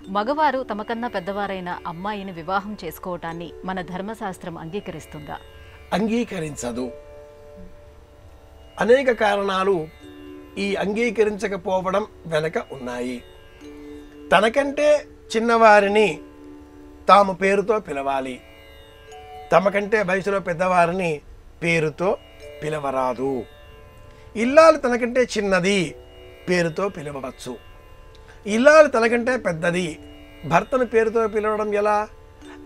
మగవారు తమకన్నా పెద్దవారైన అమ్మాయిని వివాహం చేసుకోవటాన్ని మన ధర్మశాస్త్రం అంగీకరిస్తుందా? అంగీకరించదు. అనేక కారణాలు ఈ అంగీకరించకపోవడం వెనక ఉన్నాయి. తనకంటే చిన్నవారిని తాము పేరుతో పిలవాలి, తమకంటే వయసులో పెద్దవారిని పేరుతో పిలవరాదు. ఇల్లాలు తనకంటే చిన్నది పేరుతో పిలవవచ్చు, ఇల్లాలు తనకంటే పెద్దది భర్తను పేరుతో పిలవడం ఎలా?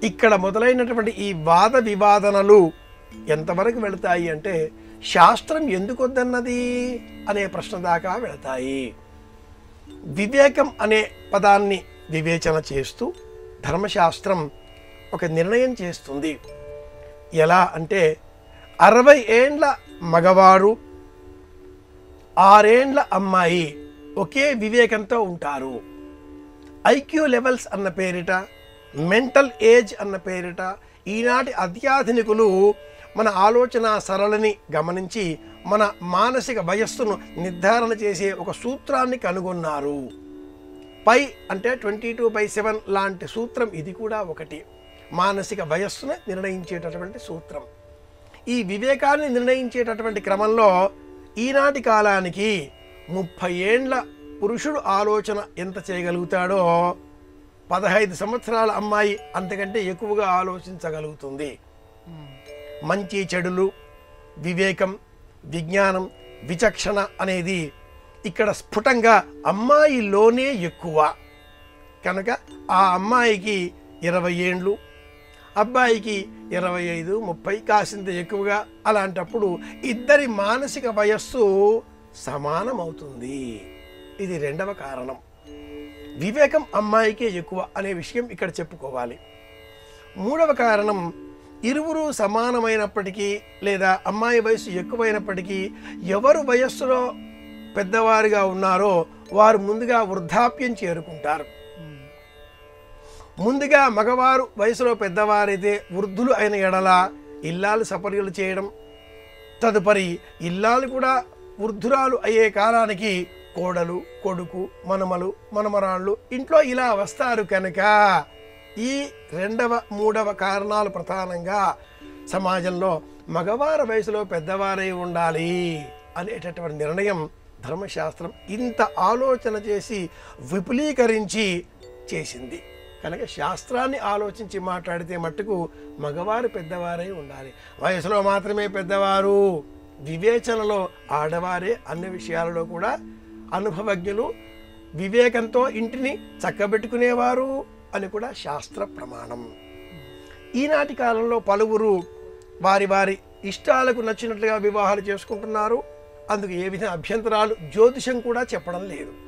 ఇక్కడ మొదలైనటువంటి ఈ వాద వివాదనలు ఎంతవరకు వెళతాయి అంటే శాస్త్రం ఎందుకు వద్దన్నది అనే ప్రశ్న దాకా వెళతాయి. వివేకం అనే పదాన్ని వివేచన చేస్తూ ధర్మశాస్త్రం ఒక నిర్ణయం చేస్తుంది. ఎలా అంటే 60 ఏండ్ల మగవారు 6 ఏండ్ల అమ్మాయి ఒకే వివేకంతో ఉంటారు. ఐక్యూ లెవెల్స్ అన్న పేరిట, మెంటల్ ఏజ్ అన్న పేరిట ఈనాటి అత్యాధునికులు మన ఆలోచన సరళిని గమనించి మన మానసిక వయస్సును నిర్ధారణ చేసే ఒక సూత్రాన్ని కనుగొన్నారు. పై అంటే 22/7 లాంటి సూత్రం ఇది కూడా ఒకటి. మానసిక వయస్సును నిర్ణయించేటటువంటి సూత్రం. ఈ వివేకాన్ని నిర్ణయించేటటువంటి క్రమంలో ఈనాటి కాలానికి 30 ఏండ్ల పురుషుడు ఆలోచన ఎంత చేయగలుగుతాడో 15 సంవత్సరాల అమ్మాయి అంతకంటే ఎక్కువగా ఆలోచించగలుగుతుంది. మంచి చెడులు, వివేకం, విజ్ఞానం, విచక్షణ అనేది ఇక్కడ స్ఫుటంగా అమ్మాయిలోనే ఎక్కువ. కనుక ఆ అమ్మాయికి 20 ఏండ్లు, అబ్బాయికి 25, 30 కాసింత ఎక్కువగా. అలాంటప్పుడు ఇద్దరి మానసిక వయస్సు సమానమవుతుంది. ఇది రెండవ కారణం. వివేకం అమ్మాయికే ఎక్కువ అనే విషయం ఇక్కడ చెప్పుకోవాలి. మూడవ కారణం, ఇరువురు సమానమైనప్పటికీ లేదా అమ్మాయి వయసు ఎక్కువైనప్పటికీ ఎవరు వయస్సులో పెద్దవారుగా ఉన్నారో వారు ముందుగా వృద్ధాప్యం చేరుకుంటారు. ముందుగా మగవారు వయసులో పెద్దవారైతే వృద్ధులు అయిన ఎడల ఇల్లాలు సపర్యలు చేయడం, తదుపరి ఇల్లాలు కూడా వృద్ధురాలు అయ్యే కాలానికి కోడలు, కొడుకు, మనమలు, మనమరాళ్ళు ఇంట్లో ఇలా వస్తారు. కనుక ఈ రెండవ మూడవ కారణాలు ప్రధానంగా సమాజంలో మగవారి వయసులో పెద్దవారై ఉండాలి అనేటటువంటి నిర్ణయం ధర్మశాస్త్రం ఇంత ఆలోచన చేసి విపులీకరించి చేసింది. కనుక శాస్త్రాన్ని ఆలోచించి మాట్లాడితే మట్టుకు మగవారు పెద్దవారై ఉండాలి. వయసులో మాత్రమే పెద్దవారు, వివేచనలో ఆడవారే అన్ని విషయాలలో కూడా అనుభవజ్ఞులు, వివేకంతో ఇంటిని చక్కబెట్టుకునేవారు అని కూడా శాస్త్ర ప్రమాణం. ఈనాటి కాలంలో పలువురు వారి వారి ఇష్టాలకు నచ్చినట్లుగా వివాహాలు చేసుకుంటున్నారు. అందుకు ఏ విధంగా అభ్యంతరాలు జ్యోతిషం కూడా చెప్పడం లేదు.